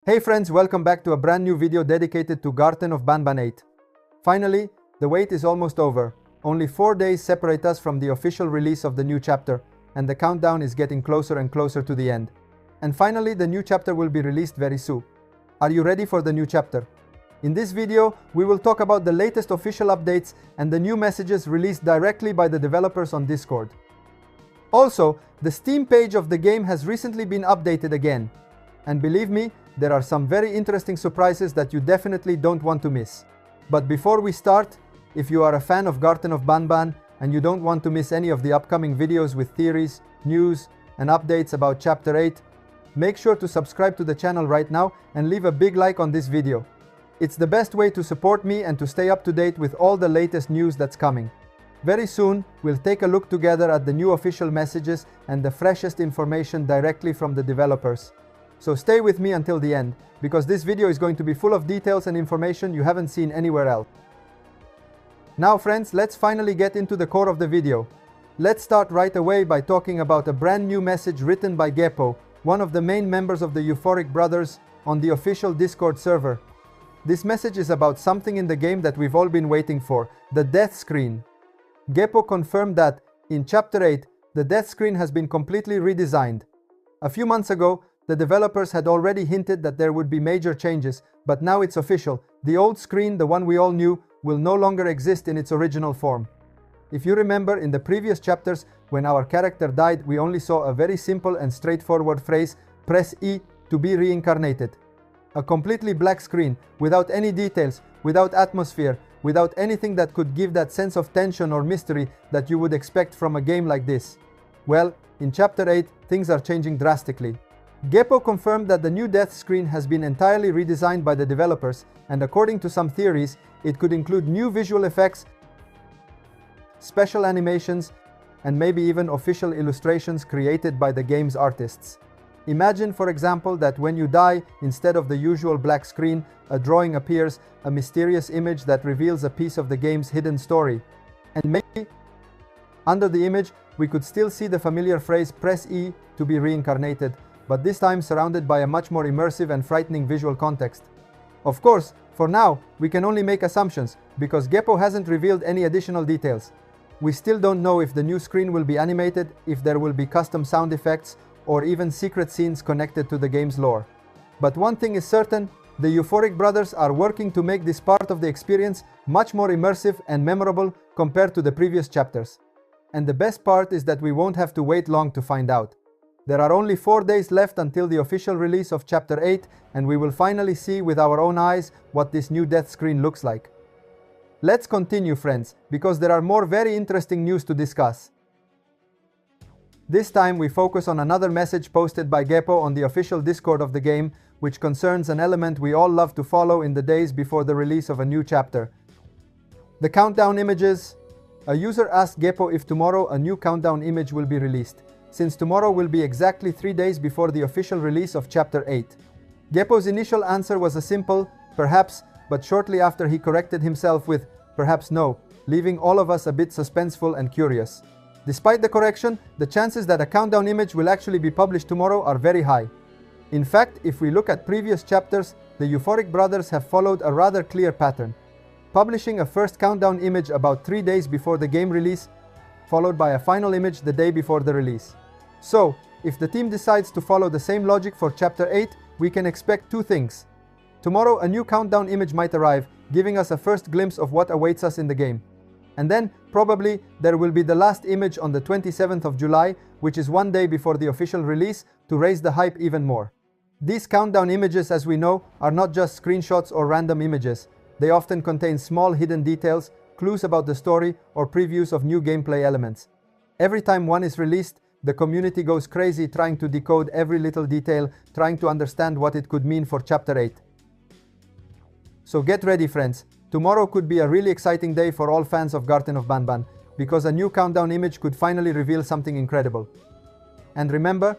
Hey friends, welcome back to a brand new video dedicated to Garten of Banban 8. Finally, the wait is almost over. Only 4 days separate us from the official release of the new chapter, and the countdown is getting closer and closer to the end. And finally, the new chapter will be released very soon. Are you ready for the new chapter? In this video, we will talk about the latest official updates and the new messages released directly by the developers on Discord. Also, the Steam page of the game has recently been updated again. And believe me, there are some very interesting surprises that you definitely don't want to miss. But before we start, if you are a fan of Garten of Banban and you don't want to miss any of the upcoming videos with theories, news, and updates about Chapter 8, make sure to subscribe to the channel right now and leave a big like on this video. It's the best way to support me and to stay up to date with all the latest news that's coming. Very soon, we'll take a look together at the new official messages and the freshest information directly from the developers. So stay with me until the end, because this video is going to be full of details and information you haven't seen anywhere else. Now friends, let's finally get into the core of the video. Let's start right away by talking about a brand new message written by Geppo, one of the main members of the Euphoric Brothers, on the official Discord server. This message is about something in the game that we've all been waiting for, the death screen. Geppo confirmed that, in Chapter 8, the death screen has been completely redesigned. A few months ago, the developers had already hinted that there would be major changes, but now it's official. The old screen, the one we all knew, will no longer exist in its original form. If you remember, in the previous chapters, when our character died, we only saw a very simple and straightforward phrase, "Press E to be reincarnated." A completely black screen, without any details, without atmosphere, without anything that could give that sense of tension or mystery that you would expect from a game like this. Well, in Chapter 8, things are changing drastically. Geppo confirmed that the new death screen has been entirely redesigned by the developers, and according to some theories, it could include new visual effects, special animations, and maybe even official illustrations created by the game's artists. Imagine, for example, that when you die, instead of the usual black screen, a drawing appears, a mysterious image that reveals a piece of the game's hidden story. And maybe, under the image, we could still see the familiar phrase, "Press E to be reincarnated," but this time surrounded by a much more immersive and frightening visual context. Of course, for now, we can only make assumptions, because Geppo hasn't revealed any additional details. We still don't know if the new screen will be animated, if there will be custom sound effects, or even secret scenes connected to the game's lore. But one thing is certain, the Euphoric Brothers are working to make this part of the experience much more immersive and memorable compared to the previous chapters. And the best part is that we won't have to wait long to find out. There are only 4 days left until the official release of Chapter 8, and we will finally see with our own eyes what this new death screen looks like. Let's continue, friends, because there are more very interesting news to discuss. This time we focus on another message posted by Geppo on the official Discord of the game, which concerns an element we all love to follow in the days before the release of a new chapter. The countdown images. A user asked Geppo if tomorrow a new countdown image will be released, since tomorrow will be exactly 3 days before the official release of Chapter 8. Geppo's initial answer was a simple, perhaps, but shortly after he corrected himself with, perhaps no, leaving all of us a bit suspenseful and curious. Despite the correction, the chances that a countdown image will actually be published tomorrow are very high. In fact, if we look at previous chapters, the Euphoric Brothers have followed a rather clear pattern, publishing a first countdown image about 3 days before the game release, followed by a final image the day before the release. So, if the team decides to follow the same logic for Chapter 8, we can expect 2 things. Tomorrow a new countdown image might arrive, giving us a first glimpse of what awaits us in the game. And then, probably, there will be the last image on the 27th of July, which is 1 day before the official release, to raise the hype even more. These countdown images, as we know, are not just screenshots or random images. They often contain small hidden details, clues about the story, or previews of new gameplay elements. Every time one is released, the community goes crazy trying to decode every little detail, trying to understand what it could mean for Chapter 8. So get ready, friends. Tomorrow could be a really exciting day for all fans of Garten of Banban, because a new countdown image could finally reveal something incredible. And remember,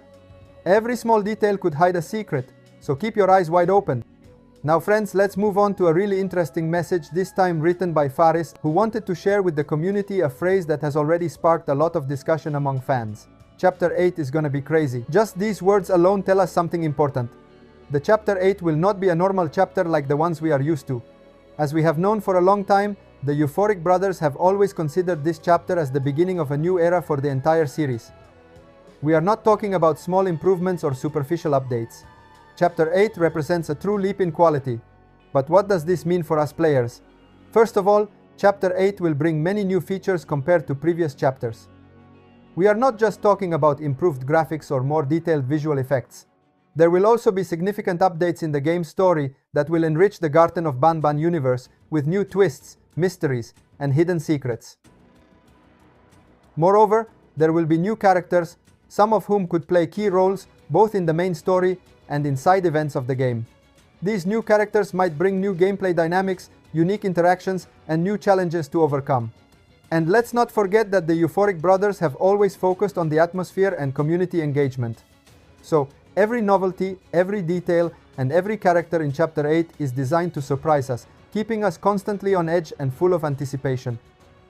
every small detail could hide a secret, so keep your eyes wide open. Now friends, let's move on to a really interesting message, this time written by Faris, who wanted to share with the community a phrase that has already sparked a lot of discussion among fans. Chapter 8 is gonna be crazy. Just these words alone tell us something important. the Chapter 8 will not be a normal chapter like the ones we are used to. As we have known for a long time, the Euphoric brothers have always considered this chapter as the beginning of a new era for the entire series. We are not talking about small improvements or superficial updates. Chapter 8 represents a true leap in quality. But what does this mean for us players? First of all, Chapter 8 will bring many new features compared to previous chapters. We are not just talking about improved graphics or more detailed visual effects. There will also be significant updates in the game's story that will enrich the Garten of Banban universe with new twists, mysteries, and hidden secrets. Moreover, there will be new characters, some of whom could play key roles both in the main story and in side events of the game. These new characters might bring new gameplay dynamics, unique interactions, and new challenges to overcome. And let's not forget that the Euphoric brothers have always focused on the atmosphere and community engagement. So, every novelty, every detail, and every character in Chapter 8 is designed to surprise us, keeping us constantly on edge and full of anticipation.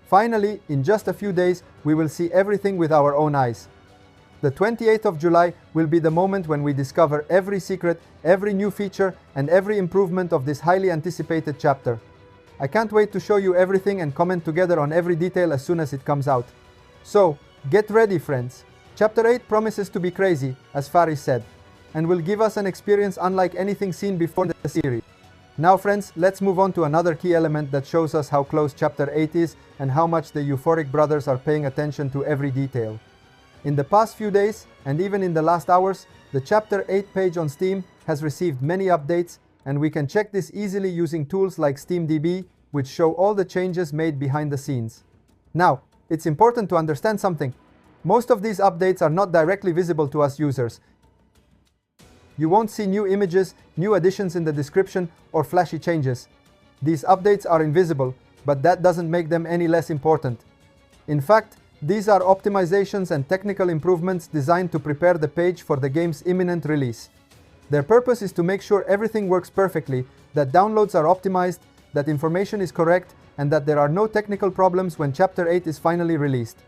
Finally, in just a few days, we will see everything with our own eyes. The 28th of July will be the moment when we discover every secret, every new feature, and every improvement of this highly anticipated chapter. I can't wait to show you everything and comment together on every detail as soon as it comes out. So, get ready, friends. Chapter 8 promises to be crazy, as Faris said, and will give us an experience unlike anything seen before in the series. Now friends, let's move on to another key element that shows us how close Chapter 8 is and how much the Euphoric brothers are paying attention to every detail. In the past few days, and even in the last hours, the Chapter 8 page on Steam has received many updates, and we can check this easily using tools like SteamDB, which show all the changes made behind the scenes. Now, it's important to understand something. Most of these updates are not directly visible to us users. You won't see new images, new additions in the description, or flashy changes. These updates are invisible, but that doesn't make them any less important. In fact, these are optimizations and technical improvements designed to prepare the page for the game's imminent release. Their purpose is to make sure everything works perfectly, that downloads are optimized, that information is correct, and that there are no technical problems when Chapter 8 is finally released.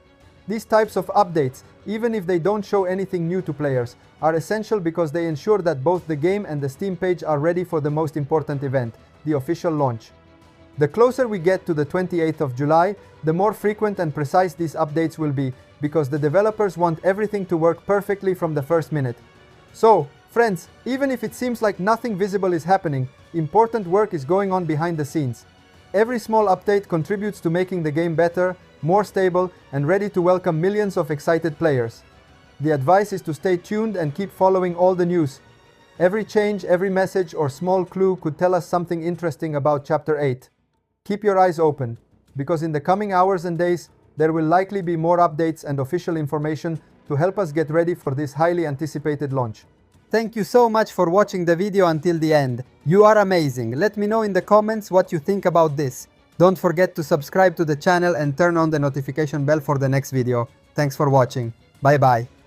These types of updates, even if they don't show anything new to players, are essential because they ensure that both the game and the Steam page are ready for the most important event, the official launch. The closer we get to the 28th of July, the more frequent and precise these updates will be, because the developers want everything to work perfectly from the first minute. So, friends, even if it seems like nothing visible is happening, important work is going on behind the scenes. Every small update contributes to making the game better, more stable, and ready to welcome millions of excited players. The advice is to stay tuned and keep following all the news. Every change, every message, or small clue could tell us something interesting about Chapter 8. Keep your eyes open, because in the coming hours and days, there will likely be more updates and official information to help us get ready for this highly anticipated launch. Thank you so much for watching the video until the end. You are amazing. Let me know in the comments what you think about this. Don't forget to subscribe to the channel and turn on the notification bell for the next video. Thanks for watching. Bye bye.